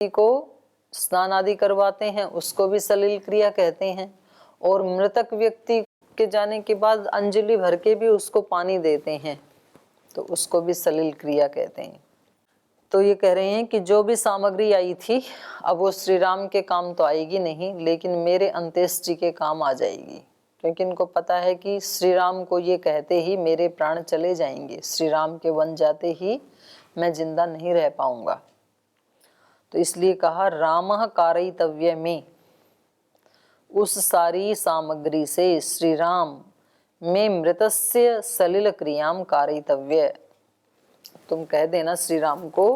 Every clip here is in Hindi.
को स्नान आदि करवाते हैं उसको भी सलिल क्रिया कहते हैं, और मृतक व्यक्ति के जाने के बाद अंजलि भर के भी उसको पानी देते हैं तो उसको भी सलिल क्रिया कहते हैं। तो ये कह रहे हैं कि जो भी सामग्री आई थी अब वो श्री राम के काम तो आएगी नहीं, लेकिन मेरे अंत्येष्टि के काम आ जाएगी, क्योंकि इनको पता है कि श्री राम को ये कहते ही मेरे प्राण चले जाएंगे, श्री राम के वन जाते ही मैं जिंदा नहीं रह पाऊंगा। तो इसलिए कहा रामः कारयितव्य में, उस सारी सामग्री से श्री राम में मृतस्य सलिल क्रियाम कारयितव्य। तुम कह देना श्री राम को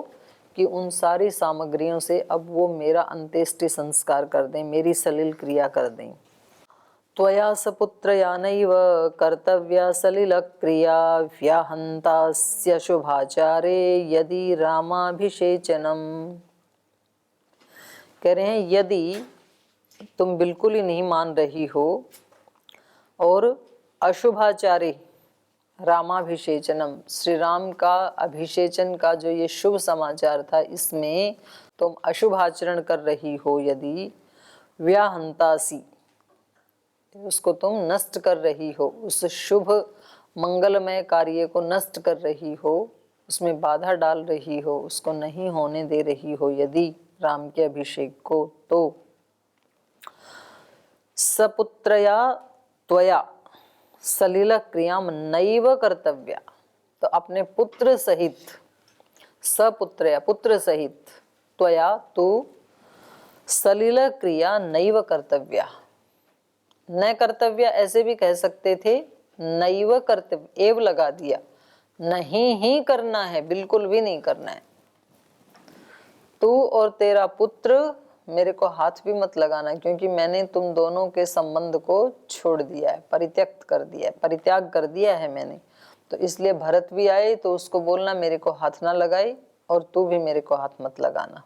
कि उन सारी सामग्रियों से अब वो मेरा अंत्येष्टि संस्कार कर दें, मेरी सलिल क्रिया कर दें। त्वया सपुत्रया नैव कर्तव्या सलिल क्रिया व्याहन्तास्य शुभाचारे यदि रामाभिषेचनम। कह रहे हैं यदि तुम बिल्कुल ही नहीं मान रही हो और अशुभाचारी रामाभिषेचनम, श्री राम का अभिषेचन का जो ये शुभ समाचार था इसमें तुम अशुभ आचरण कर रही हो, यदि व्याहंतासी, उसको तुम नष्ट कर रही हो, उस शुभ मंगलमय कार्य को नष्ट कर रही हो, उसमें बाधा डाल रही हो, उसको नहीं होने दे रही हो यदि राम के अभिषेक को, तो सपुत्रया त्वया सलिल क्रियाम नैव कर्तव्या, तो अपने पुत्र सहित, सपुत्रया पुत्र सहित, त्वया तो सलिल क्रिया नैव कर्तव्या, न कर्तव्य ऐसे भी कह सकते थे, नैव कर्तव्य एव लगा दिया, नहीं ही करना है, बिल्कुल भी नहीं करना है। तू और तेरा पुत्र मेरे को हाथ भी मत लगाना, क्योंकि मैंने तुम दोनों के संबंध को छोड़ दिया है, परित्यक्त कर दिया है, परित्याग कर दिया है मैंने। तो इसलिए भरत भी आए तो उसको बोलना मेरे को हाथ ना लगाए, और तू भी मेरे को हाथ मत लगाना।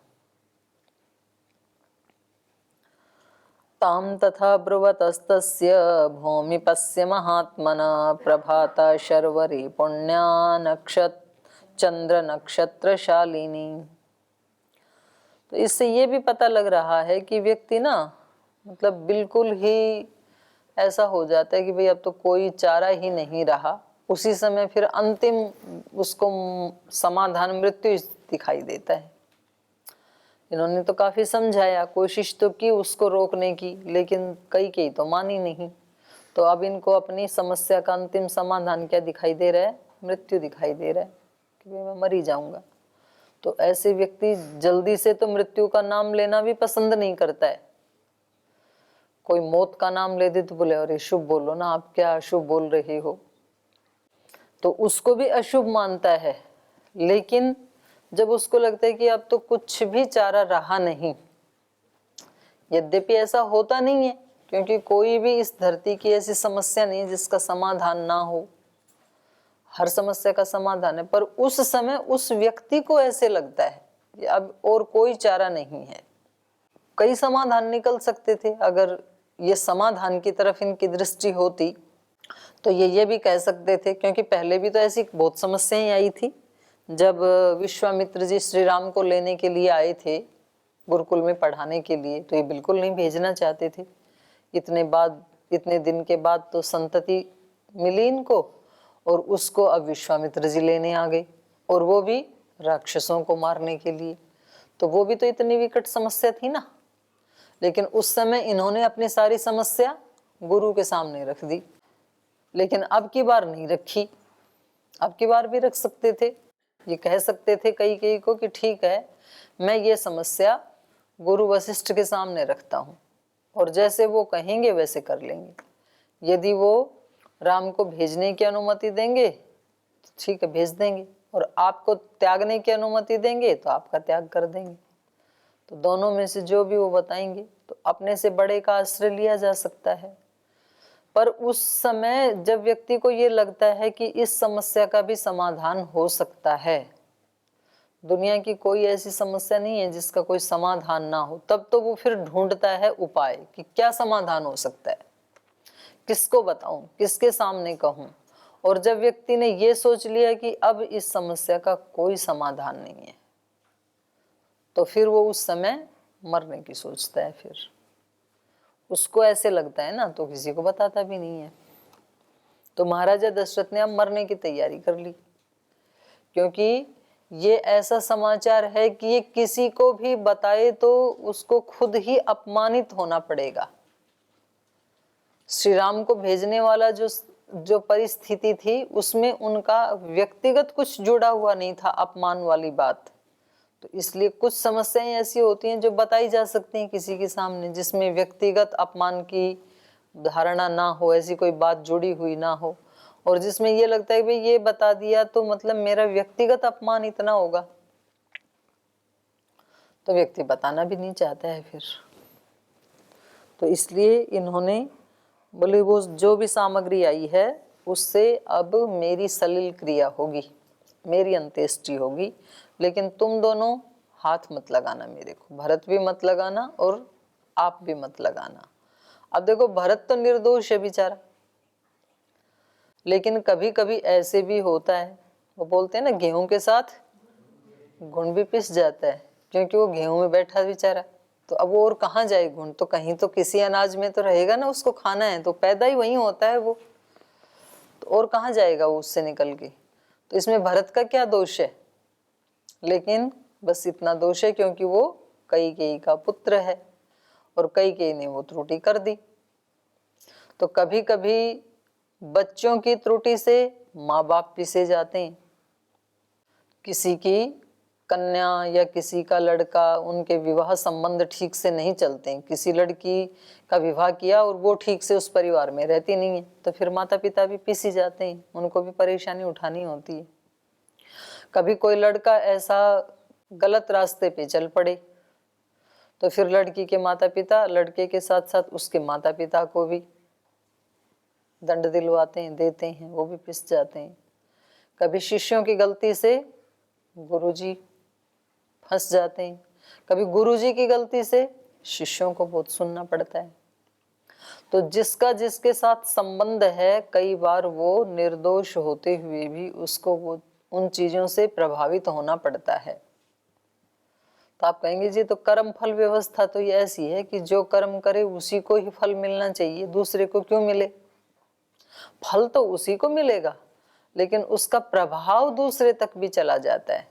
ताम तथा ब्रुवतस्तस्य भूमिपस्य महात्मना प्रभाता शर्वरी पुण्या चंद्र नक्षत्रशालिनी। तो इससे ये भी पता लग रहा है कि व्यक्ति ना मतलब बिल्कुल ही ऐसा हो जाता है कि भाई अब तो कोई चारा ही नहीं रहा, उसी समय फिर अंतिम उसको समाधान मृत्यु दिखाई देता है। इन्होंने तो काफी समझाया, कोशिश तो की उसको रोकने की, लेकिन कई तो मानी नहीं। तो अब इनको अपनी समस्या का अंतिम समाधान क्या दिखाई दे रहा है? मृत्यु दिखाई दे रहा है कि भाई मैं मर ही जाऊंगा। तो ऐसे व्यक्ति जल्दी से तो मृत्यु का नाम लेना भी पसंद नहीं करता है। कोई मौत का नाम ले दे तो बोले अरे शुभ बोलो ना, आप क्या अशुभ बोल रहे हो, तो उसको भी अशुभ मानता है। लेकिन जब उसको लगता है कि अब तो कुछ भी चारा रहा नहीं, यद्यपि ऐसा होता नहीं है, क्योंकि कोई भी इस धरती की ऐसी समस्या नहीं है जिसका समाधान ना हो, हर समस्या का समाधान है, पर उस समय उस व्यक्ति को ऐसे लगता है कि अब और कोई चारा नहीं है। कई समाधान निकल सकते थे, अगर ये समाधान की तरफ इनकी दृष्टि होती तो ये भी कह सकते थे, क्योंकि पहले भी तो ऐसी बहुत समस्याएं आई थी। जब विश्वामित्र जी श्री राम को लेने के लिए आए थे गुरुकुल में पढ़ाने के लिए, तो ये बिल्कुल नहीं भेजना चाहते थे। इतने बाद इतने दिन के बाद तो संतति मिली इनको, और उसको अब विश्वामित्र जी लेने आ गए, और वो भी राक्षसों को मारने के लिए। तो वो भी तो इतनी विकट समस्या थी ना। लेकिन उस समय इन्होंने अपनी सारी समस्या गुरु के सामने रख दी, लेकिन अब की बार नहीं रखी। अब की बार भी रख सकते थे, ये कह सकते थे कई को कि ठीक है, मैं ये समस्या गुरु वशिष्ठ के सामने रखता हूँ, और जैसे वो कहेंगे वैसे कर लेंगे। यदि वो राम को भेजने की अनुमति देंगे तो ठीक है, भेज देंगे, और आपको त्यागने की अनुमति देंगे तो आपका त्याग कर देंगे। तो दोनों में से जो भी वो बताएंगे, तो अपने से बड़े का आश्रय लिया जा सकता है। पर उस समय जब व्यक्ति को ये लगता है कि इस समस्या का भी समाधान हो सकता है, दुनिया की कोई ऐसी समस्या नहीं है जिसका कोई समाधान ना हो, तब तो वो फिर ढूंढता है उपाय कि क्या समाधान हो सकता है, किसको बताऊं, किसके सामने कहूं। और जब व्यक्ति ने ये सोच लिया कि अब इस समस्या का कोई समाधान नहीं है, तो फिर वो उस समय मरने की सोचता है। फिर उसको ऐसे लगता है ना, तो किसी को बताता भी नहीं है। तो महाराजा दशरथ ने अब मरने की तैयारी कर ली, क्योंकि ये ऐसा समाचार है कि ये किसी को भी बताए तो उसको खुद ही अपमानित होना पड़ेगा। श्री राम को भेजने वाला जो परिस्थिति थी, उसमें उनका व्यक्तिगत कुछ जुड़ा हुआ नहीं था, अपमान वाली बात। तो इसलिए कुछ समस्याएं ऐसी होती हैं जो बताई जा सकती हैं किसी के सामने, जिसमें व्यक्तिगत अपमान की धारणा ना हो, ऐसी कोई बात जुड़ी हुई ना हो, और जिसमें ये लगता है भाई ये बता दिया तो मतलब मेरा व्यक्तिगत अपमान इतना होगा, तो व्यक्ति बताना भी नहीं चाहता है फिर। तो इसलिए इन्होंने बोले वो जो भी सामग्री आई है उससे अब मेरी सलिल क्रिया होगी, मेरी अंत्येष्टि होगी, लेकिन तुम दोनों हाथ मत लगाना मेरे को, भरत भी मत लगाना और आप भी मत लगाना। अब देखो भरत तो निर्दोष है बेचारा, लेकिन कभी कभी ऐसे भी होता है, वो बोलते हैं ना गेहूं के साथ गुण भी पिस जाता है, क्योंकि वो गेहूं में बैठा बेचारा, तो अब वो और कहाँ जाए गुण, तो कहीं तो किसी अनाज में तो रहेगा ना, उसको खाना है तो पैदा ही वहीं होता है वो, तो और कहाँ जाएगा वो उससे निकल के। तो इसमें भरत का क्या दोष है, लेकिन बस इतना दोष है क्योंकि वो कैकेयी का पुत्र है, और कैकेयी ने वो त्रुटि कर दी। तो कभी कभी बच्चों की त्रुटि से माँ बाप पिसे जाते हैं। किसी की कन्या या किसी का लड़का, उनके विवाह संबंध ठीक से नहीं चलते हैं, किसी लड़की का विवाह किया और वो ठीक से उस परिवार में रहती नहीं है, तो फिर माता पिता भी पिसी जाते हैं, उनको भी परेशानी उठानी होती है। कभी कोई लड़का ऐसा गलत रास्ते पे चल पड़े, तो फिर लड़की के माता पिता लड़के के साथ साथ उसके माता पिता को भी दंड दिलवाते हैं, देते हैं, वो भी पिस जाते हैं। कभी शिष्यों की गलती से गुरुजी फंस जाते हैं, कभी गुरुजी की गलती से शिष्यों को बहुत सुनना पड़ता है। तो जिसका जिसके साथ संबंध है, कई बार वो निर्दोष होते हुए भी उसको वो उन चीजों से प्रभावित होना पड़ता है। तो आप कहेंगे जी तो कर्म फल व्यवस्था तो ये ऐसी है कि जो कर्म करे उसी को ही फल मिलना चाहिए, दूसरे को क्यों मिले। फल तो उसी को मिलेगा, लेकिन उसका प्रभाव दूसरे तक भी चला जाता है,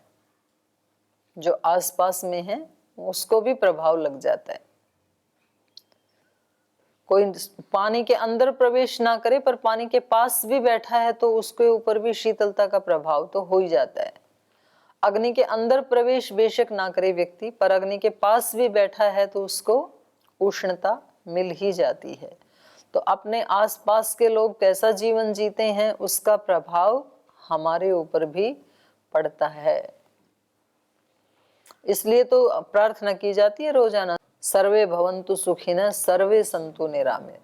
जो आसपास में है उसको भी प्रभाव लग जाता है। कोई पानी के अंदर प्रवेश ना करे पर पानी के पास भी बैठा है तो उसके ऊपर भी शीतलता का प्रभाव तो हो ही जाता है। अग्नि के अंदर प्रवेश बेशक ना करे व्यक्ति, पर अग्नि के पास भी बैठा है तो उसको उष्णता मिल ही जाती है। तो अपने आसपास के लोग कैसा जीवन जीते हैं उसका प्रभाव हमारे ऊपर भी पड़ता है। इसलिए तो प्रार्थना की जाती है रोजाना, सर्वे भवन्तु सुखिनः सर्वे सन्तु निरामय,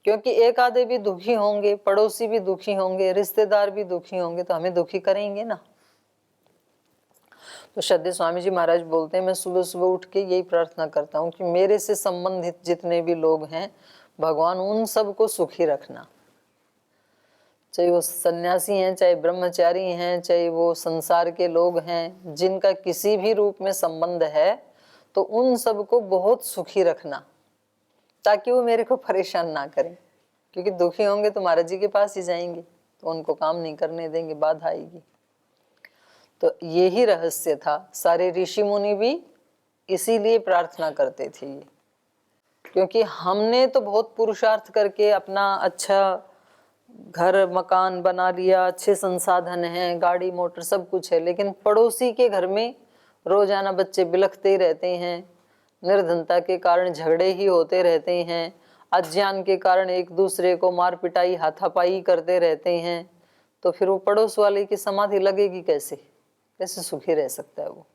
क्योंकि एक आधे भी दुखी होंगे, पड़ोसी भी दुखी होंगे, रिश्तेदार भी दुखी होंगे, तो हमें दुखी करेंगे ना। तो श्रद्धेय स्वामी जी महाराज बोलते हैं, मैं सुबह सुबह उठ के यही प्रार्थना करता हूँ कि मेरे से संबंधित जितने भी लोग हैं भगवान उन सबको सुखी रखना, चाहे वो सन्यासी हैं, चाहे ब्रह्मचारी हैं, चाहे वो संसार के लोग हैं, जिनका किसी भी रूप में संबंध है, तो उन सबको बहुत सुखी रखना, ताकि वो मेरे को परेशान ना करें। क्योंकि दुखी होंगे तो महाराज जी के पास ही जाएंगे, तो उनको काम नहीं करने देंगे, बाधा आएगी। तो यही रहस्य था। सारे ऋषि मुनि भी इसीलिए प्रार्थना करते थे ये, क्योंकि हमने तो बहुत पुरुषार्थ करके अपना अच्छा घर मकान बना लिया, अच्छे संसाधन हैं, गाड़ी मोटर सब कुछ है, लेकिन पड़ोसी के घर में रोजाना बच्चे बिलखते ही रहते हैं, निर्धनता के कारण झगड़े ही होते रहते हैं, अज्ञान के कारण एक दूसरे को मार पिटाई हाथापाई करते रहते हैं, तो फिर वो पड़ोस वाले की समाधि लगेगी कैसे? कैसे सुखी रह सकता है वो?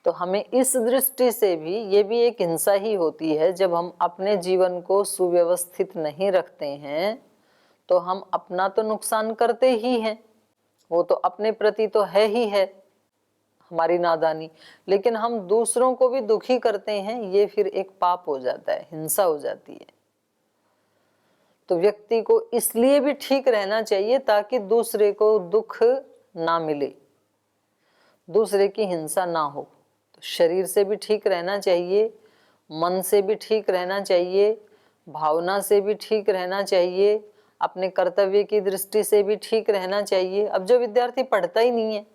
तो हमें इस दृष्टि से भी ये भी एक हिंसा ही होती है। जब हम अपने जीवन को सुव्यवस्थित नहीं रखते हैं तो हम अपना तो नुकसान करते ही हैं, वो तो अपने प्रति तो है ही है हमारी नादानी, लेकिन हम दूसरों को भी दुखी करते हैं, ये फिर एक पाप हो जाता है, हिंसा हो जाती है। तो व्यक्ति को इसलिए भी ठीक रहना चाहिए ताकि दूसरे को दुख ना मिले, दूसरे की हिंसा ना हो। तो शरीर से भी ठीक रहना चाहिए, मन से भी ठीक रहना चाहिए, भावना से भी ठीक रहना चाहिए, अपने कर्तव्य की दृष्टि से भी ठीक रहना चाहिए। अब जो विद्यार्थी पढ़ता ही नहीं है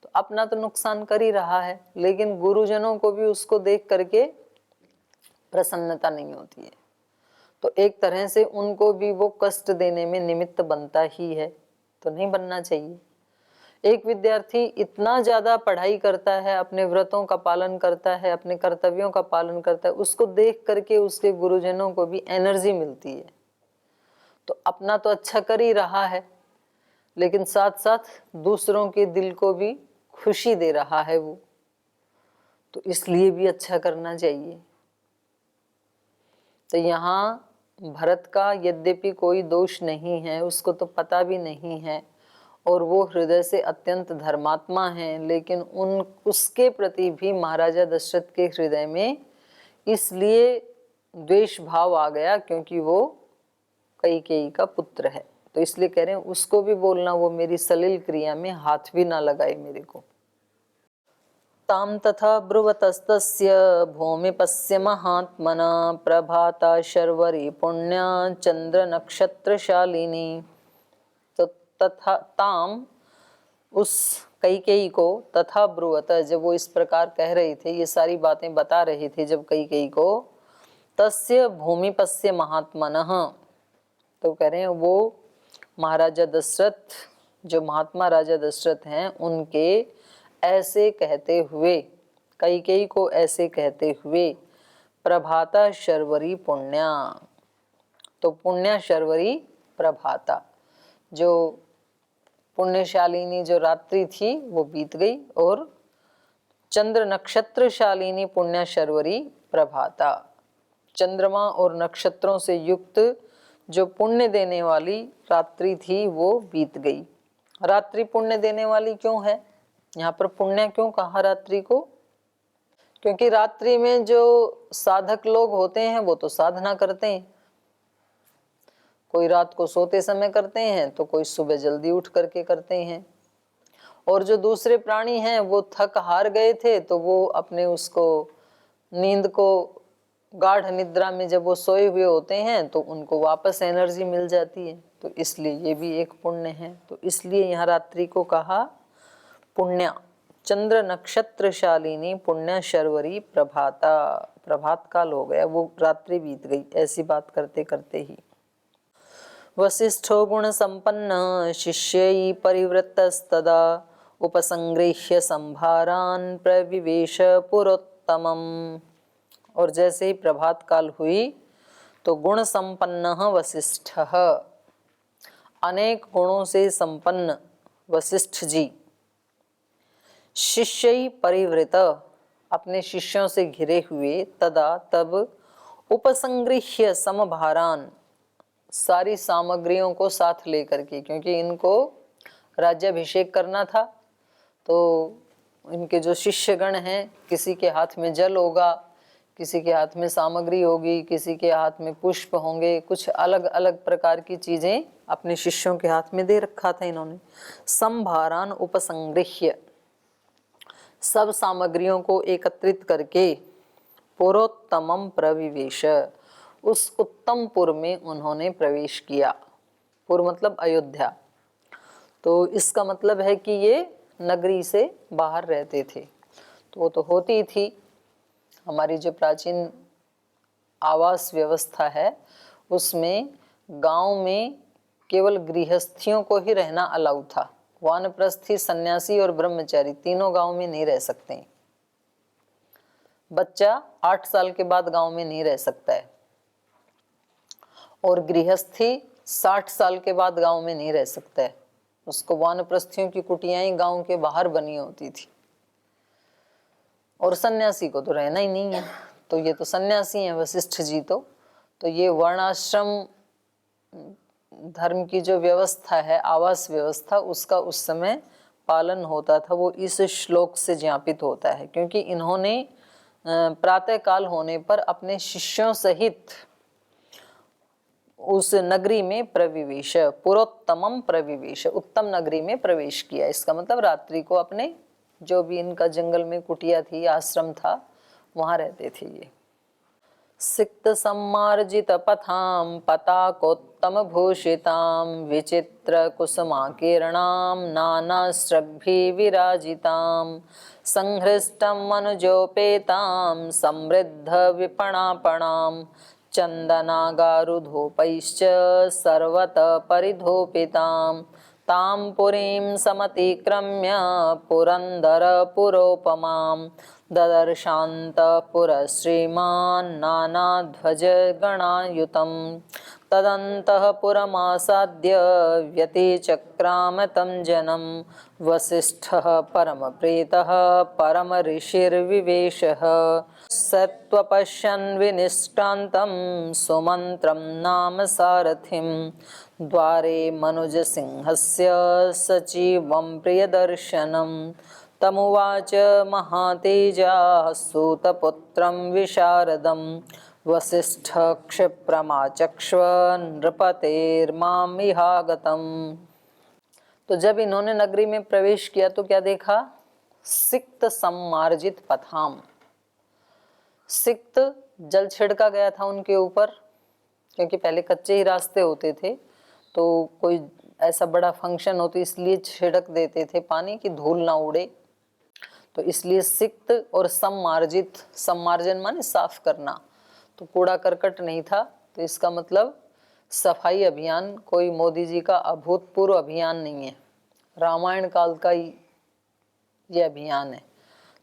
तो अपना तो नुकसान कर ही रहा है, लेकिन गुरुजनों को भी उसको देख करके प्रसन्नता नहीं होती है, तो एक तरह से उनको भी वो कष्ट देने में निमित्त बनता ही है, तो नहीं बनना चाहिए। एक विद्यार्थी इतना ज्यादा पढ़ाई करता है, अपने व्रतों का पालन करता है, अपने कर्तव्यों का पालन करता है, उसको देख करके उसके गुरुजनों को भी एनर्जी मिलती है, तो अपना तो अच्छा कर ही रहा है, लेकिन साथ साथ दूसरों के दिल को भी खुशी दे रहा है वो, तो इसलिए भी अच्छा करना चाहिए। तो यहाँ भरत का यद्यपि कोई दोष नहीं है, उसको तो पता भी नहीं है, और वो हृदय से अत्यंत धर्मात्मा हैं, लेकिन उसके प्रति भी महाराजा दशरथ के हृदय में इसलिए द्वेष भाव आ गया क्योंकि वो कैकेयी का पुत्र है। तो इसलिए कह रहे हैं उसको भी बोलना वो मेरी सलिल क्रिया में हाथ भी ना लगाए मेरे को। ताम तथा ब्रुवतस्तस्य भूमिपस्य महात्मना प्रभाता शर्वरी पुण्या चंद्र नक्षत्रशालिनी। तो तथा ताम, उस कैकेयी को, तथा ब्रुवत, जब वो इस प्रकार कह रही थे, ये सारी बातें बता रहे थे जब कैकेयी को, तस्य भूमिपस्य महात्मनः, तो कह रहे हैं वो महाराजा दशरथ, जो महात्मा राजा दशरथ हैं, उनके ऐसे कहते हुए, कैकेयी को ऐसे कहते हुए, प्रभाता शर्वरी पुण्या, तो पुण्या शर्वरी प्रभाता, जो पुण्यशालिनी जो रात्रि थी वो बीत गई, और चंद्र नक्षत्र शालिनी पुण्या शर्वरी प्रभाता, चंद्रमा और नक्षत्रों से युक्त जो पुण्य देने वाली रात्रि थी वो बीत गई। रात्रि पुण्य देने वाली क्यों है? यहाँ पर पुण्य क्यों कहा रात्रि को? क्योंकि रात्रि में जो साधक लोग होते हैं वो तो साधना करते हैं, कोई रात को सोते समय करते हैं, तो कोई सुबह जल्दी उठ करके करते हैं, और जो दूसरे प्राणी हैं वो थक हार गए थे तो वो अपने उसको नींद को, गाढ़ निद्रा में जब वो सोए हुए होते हैं तो उनको वापस एनर्जी मिल जाती है, तो इसलिए ये भी एक पुण्य है। तो इसलिए यहाँ रात्रि को कहा पुण्या, चंद्र नक्षत्र शालिनी पुण्य शर्वरी प्रभाता, प्रभात काल हो गया, वो रात्रि बीत गई, ऐसी बात करते करते ही। वसिष्ठो गुण संपन्न शिष्यै परिवृत्तस्तदा उपसंगृह्य संभारान प्रविवेश पुरोत्तमम्। और जैसे ही प्रभात काल हुई तो गुण संपन्न वसिष्ठ, अनेक गुणों से संपन्न वसिष्ठ जी, शिष्य परिवृत, अपने शिष्यों से घिरे हुए, तदा तब, उपसंगृह्य समभारान, सारी सामग्रियों को साथ लेकर के, क्योंकि इनको राज्याभिषेक करना था, तो इनके जो शिष्यगण हैं, किसी के हाथ में जल होगा, किसी के हाथ में सामग्री होगी, किसी के हाथ में पुष्प होंगे, कुछ अलग अलग प्रकार की चीजें अपने शिष्यों के हाथ में दे रखा था इन्होंने। संभारान उपसंगृह्य, सब सामग्रियों को एकत्रित करके, पुरोत्तमम प्रविवेश, उस उत्तमपुर में उन्होंने प्रवेश किया। पुर मतलब अयोध्या। तो इसका मतलब है कि ये नगरी से बाहर रहते थे। तो वो तो होती थी, हमारी जो प्राचीन आवास व्यवस्था है उसमें गांव में केवल गृहस्थियों को ही रहना अलाउ था। वानप्रस्थी, सन्यासी और ब्रह्मचारी तीनों गांव में नहीं रह सकते। बच्चा 8 साल के बाद गांव में नहीं रह सकता है, और गृहस्थी 60 साल के बाद गांव में नहीं रह सकता है। उसको वानप्रस्थियों की कुटियां ही गांव के बाहर बनी होती थी, और सन्यासी को तो रहना ही नहीं है। तो ये तो सन्यासी हैं वशिष्ठ जी। तो ये वर्णाश्रम धर्म की जो व्यवस्था है, आवास व्यवस्था, उसका उस समय पालन होता था। वो इस श्लोक से ज्ञापित होता है, क्योंकि इन्होंने प्रातः काल होने पर अपने शिष्यों सहित उस नगरी में प्रविवेश, पुरोत्तमम प्रविवेश, उत्तम नगरी में प्रवेश किया। इसका मतलब रात्रि को अपने जो भी इनका जंगल में कुटिया थी, आश्रम था, वहां रहते थे ये। सिक्त सम्मार्जित पथाम पताकोत्तम भूषिताम विचित्र कुसुमाकीर्णाम नानास्रग्भि विराजिताम संहृष्टम मनुजोपेताम समृद्ध विपणापणाम चन्दनागारुधूपैश्च सर्वतः परिधूपितां तां पुरीं समतिक्रम्य पुरन्दरपुरोपमां ददर्शान्तःपुरश्रीमान् नानाध्वजगणायुतं तदन्तःपुरमासाद्य व्यतिचक्राम तं जनं वसिष्ठः परमप्रीतः परमऋषिर्विवेशः सत्त्वपश्यन् विनिष्क्रान्तं सुमन्त्रं नाम सारथिं द्वारे मनुजसिंहस्य सचिवं प्रियदर्शनं तमुवाच महातेजाः सूतपुत्रं विशारदं वसिष्ठः क्षिप्रमाचक्ष्व नृपतेर्माम् इहागतम्। तो जब इन्होंने नगरी में प्रवेश किया तो क्या देखा? सिक्त सम्मार्जित पथाम। सिक्त जल छिड़का गया था उनके ऊपर, क्योंकि पहले कच्चे ही रास्ते होते थे, तो कोई ऐसा बड़ा फंक्शन हो तो इसलिए छिड़क देते थे पानी की धूल ना उड़े। तो इसलिए सिक्त और सम्मार्जित, सम्मार्जन माने साफ करना, तो कूड़ा करकट नहीं था। तो इसका मतलब सफाई अभियान कोई मोदी जी का अभूतपूर्व अभियान नहीं है, रामायण काल का ये अभियान है।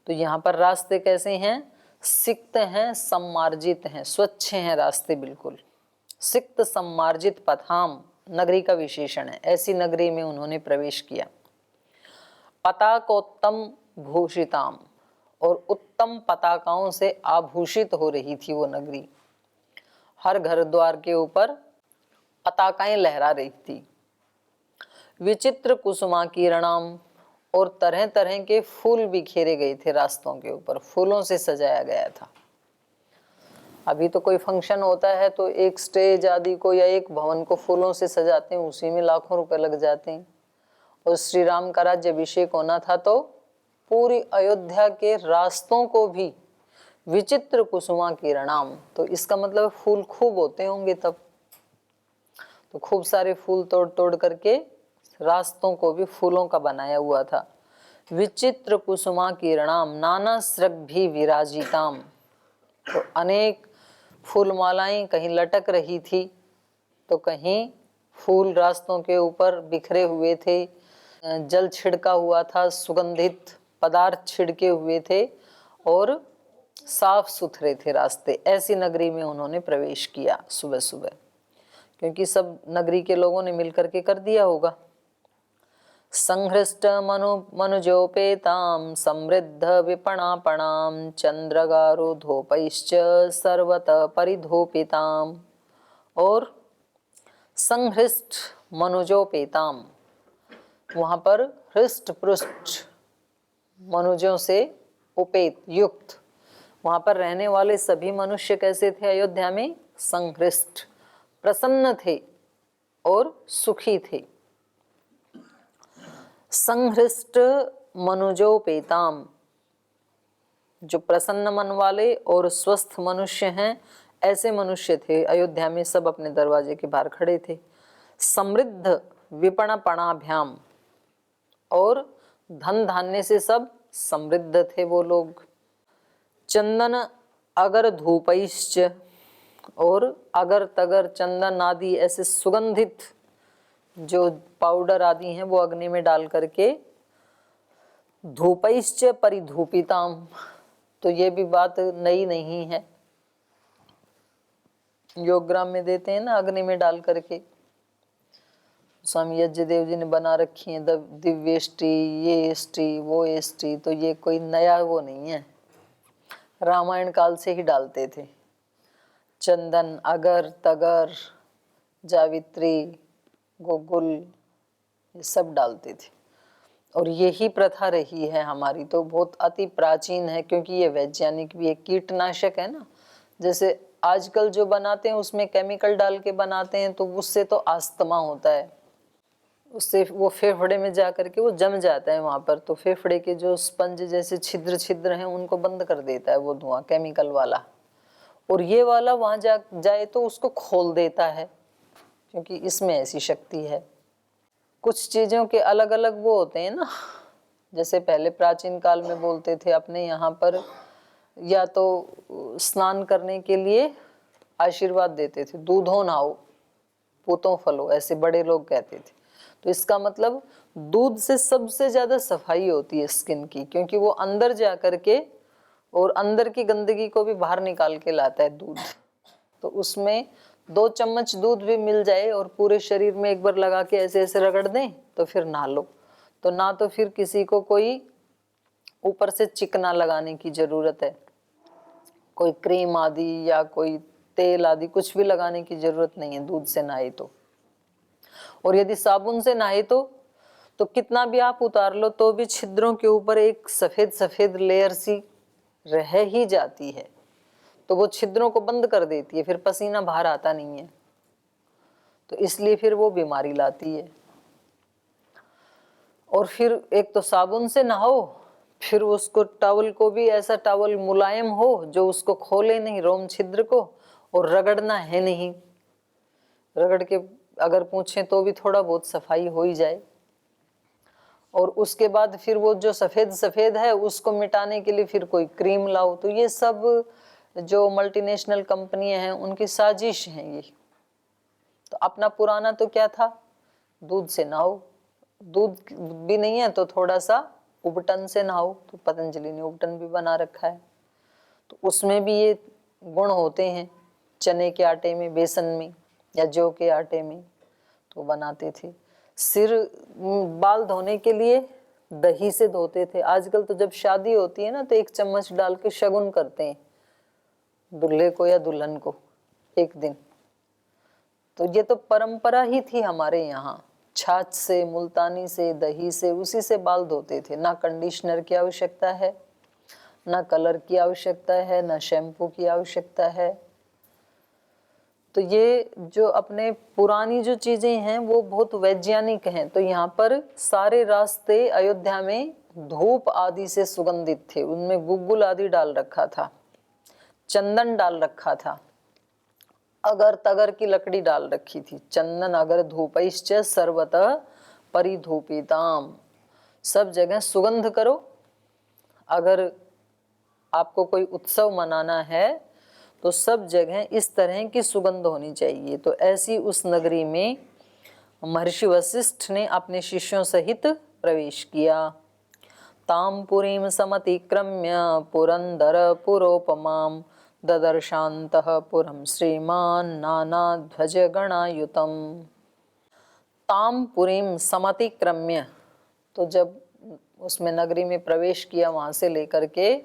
तो यहाँ पर रास्ते कैसे हैं? सिक्त हैं, सम्मार्जित हैं, स्वच्छ हैं रास्ते बिल्कुल। सिक्त सम्मार्जित पथाम नगरी का विशेषण है। ऐसी नगरी में उन्होंने प्रवेश किया। पताकोत्तम भूषिताम, और उत्तम पताकाओं से आभूषित हो रही थी वो नगरी। हर घर द्वार के ऊपर पताकाएं लहरा रही थी। विचित्र कुसुमाकीर्णाम, और तरह तरह के फूल बिखेरे गए थे रास्तों के ऊपर, फूलों से सजाया गया था। अभी तो कोई फंक्शन होता है तो एक स्टेज आदि को या एक भवन को फूलों से सजाते हैं, उसी में लाखों रुपए लग जाते हैं। और श्री राम का राज्याभिषेक होना था तो पूरी अयोध्या के रास्तों को भी विचित्र कुसुमाकीर्णाम, तो इसका मतलब फूल खूब होते होंगे तब। तो खूब सारे फूल तोड़ तोड़ करके रास्तों को भी फूलों का बनाया हुआ था। विचित्र कुसुमाकीर्णाम नाना स्रग्भि विराजिताम, तो अनेक फूलमालाएं कहीं लटक रही थी, तो कहीं फूल रास्तों के ऊपर बिखरे हुए थे, जल छिड़का हुआ था, सुगंधित पदार्थ छिड़के हुए थे, और साफ सुथरे थे रास्ते। ऐसी नगरी में उन्होंने प्रवेश किया सुबह सुबह, क्योंकि सब नगरी के लोगों ने मिलकर के कर दिया होगा। संहृष्ट मनुजोपेतां समृद्ध विपणापणां चंद्रगारुधूपैश्च सर्वतः परिधूपितां, और संहृष्ट मनुजोपेतां, वहां पर हृष्ट पृष्ठ मनुजों से उपेत युक्त, वहां पर रहने वाले सभी मनुष्य कैसे थे? अयोध्या में संहृष्ट, प्रसन्न थे और सुखी थे। संहृष्ट मनुजोपेताम, जो प्रसन्न मन वाले और स्वस्थ मनुष्य हैं, ऐसे मनुष्य थे अयोध्या में, सब अपने दरवाजे के बाहर खड़े थे। समृद्ध विपणपणाभ्याम, और धन धान्य से सब समृद्ध थे वो लोग। चंदन अगर धूपैश्च, और अगर तगर चंदन आदि ऐसे सुगंधित जो पाउडर आदि हैं वो अग्नि में डाल करके, धूपैश्च परिधूपिताम, तो ये भी बात नई नहीं है, योगग्राम में देते हैं ना अग्नि में डाल करके। स्वामी यज्ञदेव जी ने बना रखी है दिव्येष्टि, ये एष्टि वो एष्टि, तो ये कोई नया वो नहीं है, रामायण काल से ही डालते थे। चंदन, अगर, तगर, जावित्री, गोकुल, ये सब डालते थे। और यही प्रथा रही है हमारी, तो बहुत अति प्राचीन है, क्योंकि ये वैज्ञानिक भी है, कीटनाशक है ना। जैसे आजकल जो बनाते हैं उसमें केमिकल डाल के बनाते हैं, तो उससे तो अस्थमा होता है, उससे वो फेफड़े में जा करके वो जम जाता है वहां पर, तो फेफड़े के जो स्पंज जैसे छिद्र छिद्र हैं उनको बंद कर देता है वो धुआं केमिकल वाला। और ये वाला वहां जाए तो उसको खोल देता है, क्योंकि इसमें ऐसी शक्ति है। कुछ चीजों के अलग अलग वो होते हैं ना, जैसे पहले प्राचीन काल में बोलते थे अपने यहाँ पर, या तो स्नान करने के लिए आशीर्वाद देते थे, दूधो नहाओ पूतों फलो, ऐसे बड़े लोग कहते थे। तो इसका मतलब दूध से सबसे ज्यादा सफाई होती है स्किन की, क्योंकि वो अंदर जा करके और अंदर की गंदगी को भी बाहर निकाल के लाता है दूध। तो उसमें 2 चम्मच दूध भी मिल जाए और पूरे शरीर में एक बार लगा के ऐसे ऐसे रगड़ दें तो फिर नहा लो, तो ना तो फिर किसी को कोई ऊपर से चिकना लगाने की जरूरत है, कोई क्रीम आदि या कोई तेल आदि कुछ भी लगाने की जरूरत नहीं है दूध से नहाए तो। और यदि साबुन से नहाए तो कितना भी आप उतार लो तो भी छिद्रों के ऊपर एक सफेद सफेद लेयर सी रह ही जाती है, तो वो छिद्रों को बंद कर देती है, फिर पसीना बाहर आता नहीं है, तो इसलिए फिर वो बीमारी लाती है। और फिर एक तो साबुन से नहाओ, फिर उसको टॉवल को भी ऐसा टॉवल मुलायम हो जो उसको खोले नहीं रोम छिद्र को, और रगड़ना है नहीं, रगड़ के अगर पूछें तो भी थोड़ा बहुत सफाई हो ही जाए। और उसके बाद फिर वो जो सफेद सफेद है उसको मिटाने के लिए फिर कोई क्रीम लाओ। तो ये सब जो मल्टीनेशनल कंपनियां हैं उनकी साजिश है ये। तो अपना पुराना तो क्या था, दूध से नहाओ, दूध भी नहीं है तो थोड़ा सा उबटन से नहाओ, तो पतंजलि ने उबटन भी बना रखा है, तो उसमें भी ये गुण होते हैं। चने के आटे में, बेसन में या जौ के आटे में तो बनाते थे। सिर बाल धोने के लिए दही से धोते थे। आजकल तो जब शादी होती है ना तो 1 चम्मच डाल के शगुन करते हैं दूल्हे को या दुल्हन को एक दिन। तो ये तो परंपरा ही थी हमारे यहाँ, छाछ से, मुल्तानी से, दही से, उसी से बाल धोते थे। ना कंडीशनर की आवश्यकता है, ना कलर की आवश्यकता है, ना शैम्पू की आवश्यकता है। तो ये जो अपने पुरानी जो चीजें हैं वो बहुत वैज्ञानिक हैं। तो यहाँ पर सारे रास्ते अयोध्या में धूप आदि से सुगंधित थे, उनमें गुग्गुल आदि डाल रखा था, चंदन डाल रखा था, अगर तगर की लकड़ी डाल रखी थी। चंदन अगर धूपैश्च सर्वतः परिधूपिताम, सब जगह सुगंध करो। अगर आपको कोई उत्सव मनाना है तो सब जगह इस तरह की सुगंध होनी चाहिए। तो ऐसी उस नगरी में महर्षि वशिष्ठ ने अपने शिष्यों सहित प्रवेश किया। ताम पुरीम समतिक्रम्य पुरंदर पुरोपमाम ददर्शान्तः पुरम श्रीमान नाना ध्वज गणायुतम। ताम पुरीम समतिक्रम्य, तो जब उसमें नगरी में प्रवेश किया वहां से लेकर के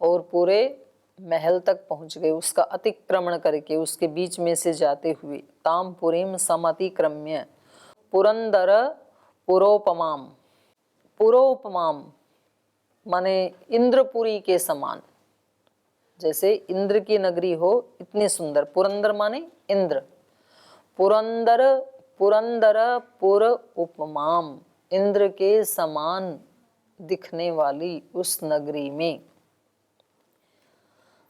और पूरे महल तक पहुंच गए, उसका अतिक्रमण करके उसके बीच में से जाते हुए। ताम पुरीम समतिक्रम्य पुरंदर पुरोपमाम, पुरोपमाम माने इंद्रपुरी के समान, जैसे इंद्र की नगरी हो इतनी सुंदर। पुरंदर माने इंद्र, पुरंदर पुरंदर पुर उपमाम, इंद्र के समान दिखने वाली उस नगरी में।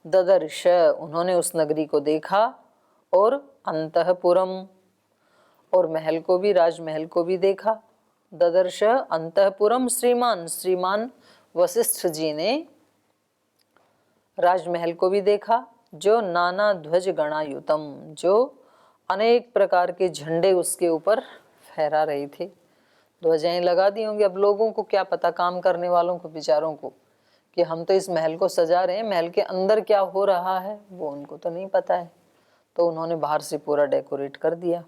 ददर्श उन्होंने उस नगरी को देखा, और अंतःपुरम और महल को भी, राजमहल को भी देखा। ददर्श अंतःपुरम श्रीमान, श्रीमान वशिष्ठ जी ने राजमहल को भी देखा, जो नाना ध्वज गणायुतम, जो अनेक प्रकार के झंडे उसके ऊपर फहरा रहे थे। ध्वजाएं लगा दी होंगी। अब लोगों को क्या पता, काम करने वालों को बेचारों को, कि हम तो इस महल को सजा रहे हैं, महल के अंदर क्या हो रहा है वो उनको तो नहीं पता है। तो उन्होंने बाहर से पूरा डेकोरेट कर दिया।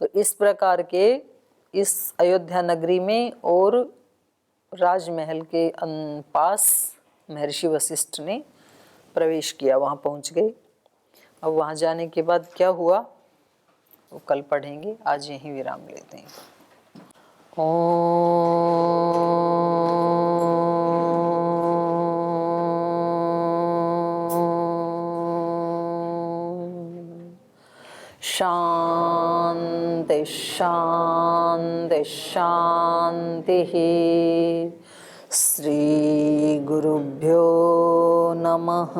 तो इस प्रकार के इस अयोध्या नगरी में और राजमहल के पास महर्षि वशिष्ठ ने प्रवेश किया, वहाँ पहुँच गए। अब वहाँ जाने के बाद क्या हुआ वो कल पढ़ेंगे, आज यहीं विराम लेते हैं। शांति शांति शांति। श्री गुरुभ्यो नमः।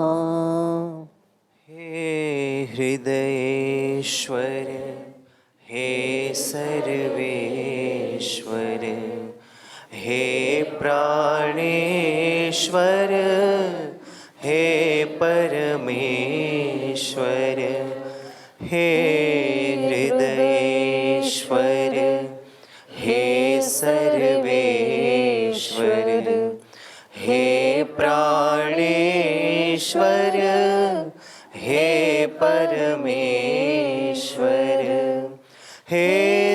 हे हृदयेश्वर, हे सर्वेश्वर, हे प्राणेश्वर, हे परमेश्वर, हे हृदयेश्वर, हे सर्वेश्वर, हे प्राणेश्वर, हे परमेश्वर, हे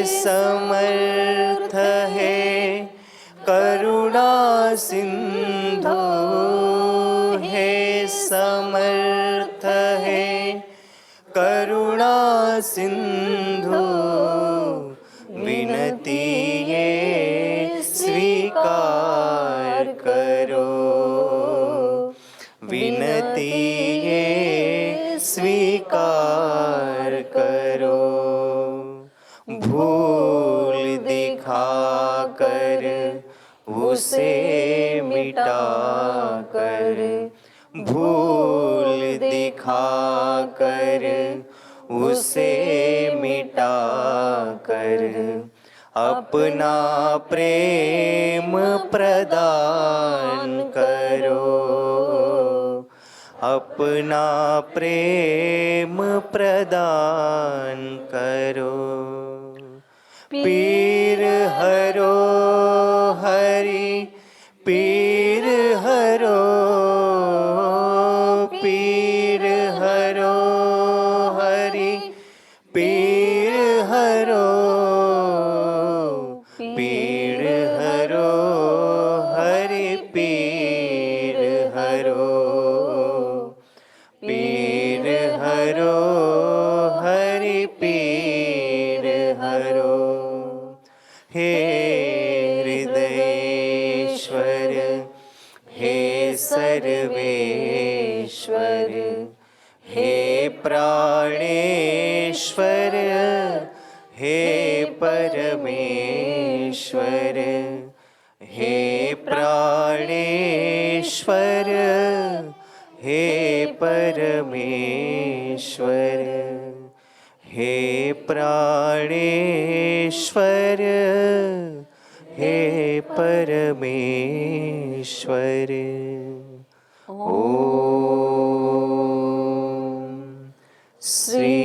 समर्थ, हे करुणा सिंधु, हे समर्थ, हे करुणा सिंधु, विनती ये स्वीकार करो, विनती ये स्वीकार करो। भूल दिखाकर उसे मिटा कर, भूल दिखाकर उसे मिटा कर, अपना प्रेम प्रदान करो, अपना प्रेम प्रदान करो। पीर हरो हरि, पीर हरो, पीर हरो हरि, पीर हरो, पीर हरो हरि, पीर हरो, पीर हरो हरि, पीर हरो। हे हृदयेश्वर, हे सर्वेश्वर, हे प्राणेश्वर, हे परमेश्वर, हे प्राणेश्वर, हे परमेश्वर, हे प्राणेश्वर, हे परमेश्वर। ओम श्री